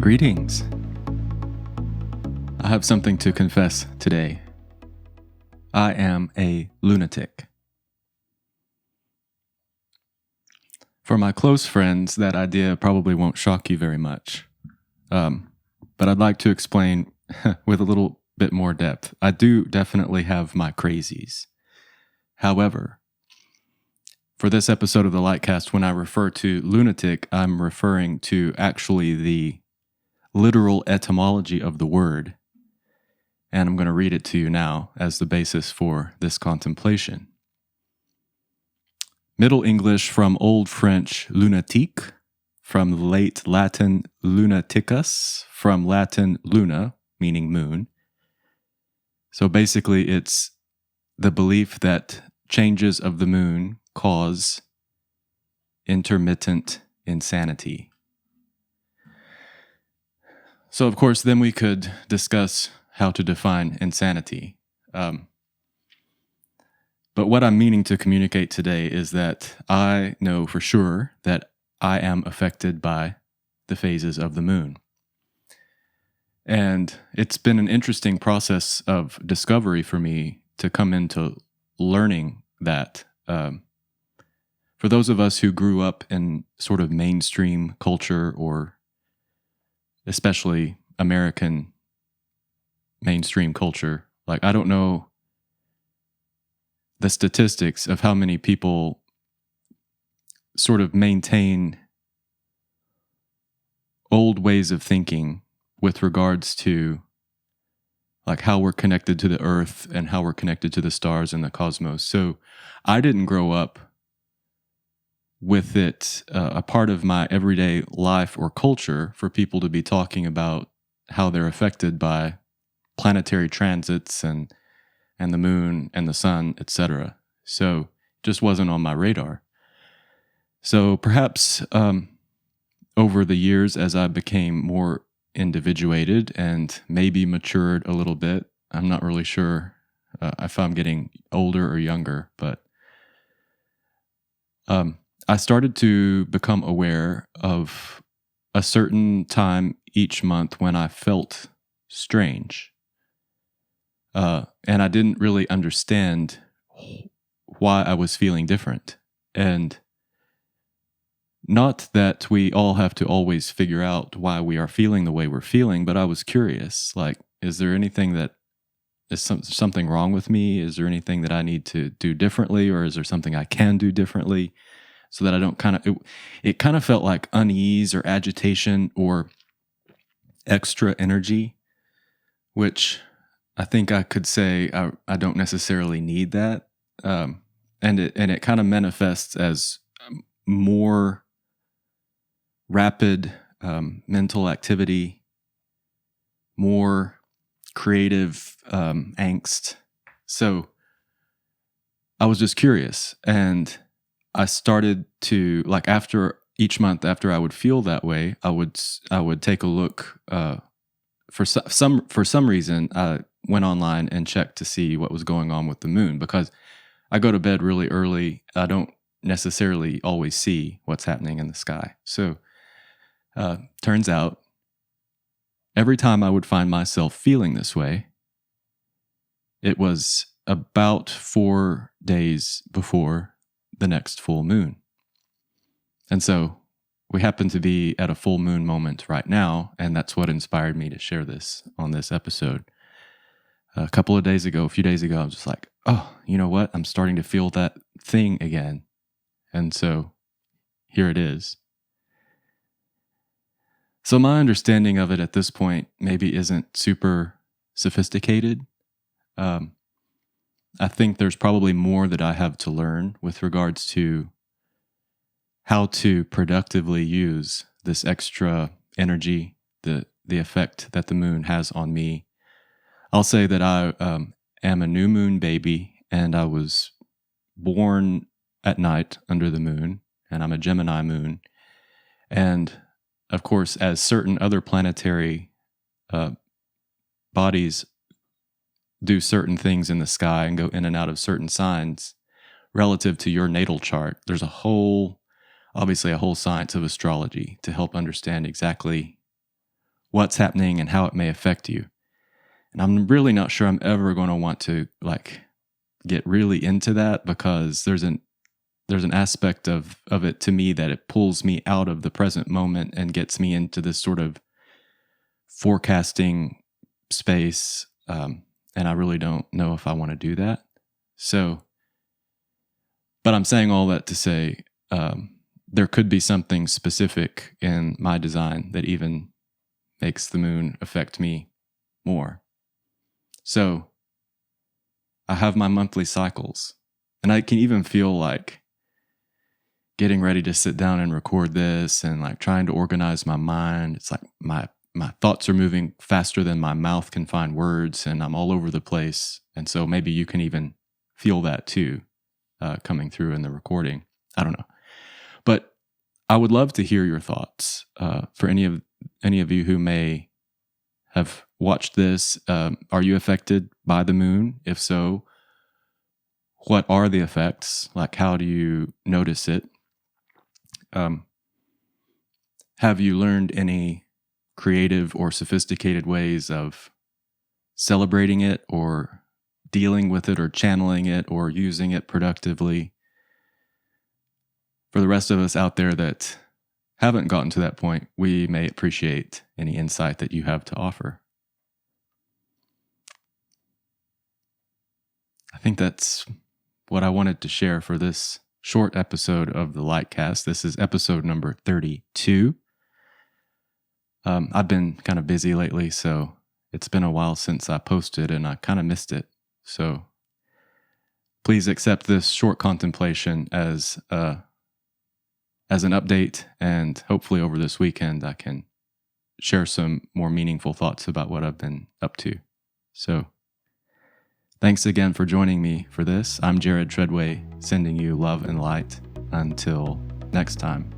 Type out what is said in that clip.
Greetings. I have something to confess today. I am a lunatic. For my close friends, that idea probably won't shock you very much. But I'd like to explain with a little bit more depth. I do definitely have my crazies. However, for this episode of the LightCast, when I refer to lunatic, I'm referring to actually the literal etymology of the word. And I'm going to read it to you now as the basis for this contemplation. Middle English from Old French lunatique, from late Latin lunaticus, from Latin luna, meaning moon. So basically it's the belief that changes of the moon cause intermittent insanity. So of course then we could discuss how to define insanity. But what I'm meaning to communicate today is that I know for sure that I am affected by the phases of the moon. And it's been an interesting process of discovery for me to come into learning that. For those of us who grew up in sort of mainstream culture, or especially American mainstream culture, like I don't know the statistics of how many people sort of maintain old ways of thinking with regards to like how we're connected to the earth and how we're connected to the stars and the cosmos. So I didn't grow up with it a part of my everyday life or culture for people to be talking about how they're affected by planetary transits and the moon and the sun, etc. So it just wasn't on my radar. So perhaps over the years, as I became more individuated and maybe matured a little bit, I'm not really sure if I'm getting older or younger, but I started to become aware of a certain time each month when I felt strange. And I didn't really understand why I was feeling different. And not that we all have to always figure out why we are feeling the way we're feeling, but I was curious, like, is there anything that is something wrong with me? Is there anything that I need to do differently, or is there something I can do differently so that I don't it kind of felt like unease or agitation or extra energy, which I think I could say I don't necessarily need that. And it kind of manifests as more rapid mental activity, more creative angst. So I was just curious, and I started to, like, after each month after I would feel that way, I would take a look. For some reason, I went online and checked to see what was going on with the moon, because I go to bed really early. I don't necessarily always see what's happening in the sky. So turns out every time I would find myself feeling this way, it was about 4 days before the next full moon. And so we happen to be at a full moon moment right now, and that's what inspired me to share this on this episode. A few days ago, I was just like, oh, you know what? I'm starting to feel that thing again. And so here it is. So my understanding of it at this point maybe isn't super sophisticated. I think there's probably more that I have to learn with regards to how to productively use this extra energy, the effect that the moon has on me. I'll say that I am a new moon baby, and I was born at night under the moon, and I'm a Gemini moon. And of course, as certain other planetary bodies do certain things in the sky and go in and out of certain signs relative to your natal chart, there's obviously a whole science of astrology to help understand exactly what's happening and how it may affect you. And I'm really not sure I'm ever going to want to like get really into that, because there's an aspect of it to me that it pulls me out of the present moment and gets me into this sort of forecasting space. And I really don't know if I want to do that. So, but I'm saying all that to say, there could be something specific in my design that even makes the moon affect me more. So I have my monthly cycles, and I can even feel like getting ready to sit down and record this and like trying to organize my mind. It's like my thoughts are moving faster than my mouth can find words, and I'm all over the place. And so maybe you can even feel that too, coming through in the recording. I don't know. But I would love to hear your thoughts for any of you who may have watched this. Are you affected by the moon? If so, what are the effects? Like, how do you notice it? Have you learned any creative or sophisticated ways of celebrating it or dealing with it or channeling it or using it productively? For the rest of us out there that haven't gotten to that point, we may appreciate any insight that you have to offer. I think that's what I wanted to share for this short episode of the LightCast. This is episode number 32. I've been kind of busy lately, so it's been a while since I posted and I kind of missed it. So please accept this short contemplation as an update, and hopefully over this weekend I can share some more meaningful thoughts about what I've been up to. So thanks again for joining me for this. I'm Jared Treadway, sending you love and light. Until next time.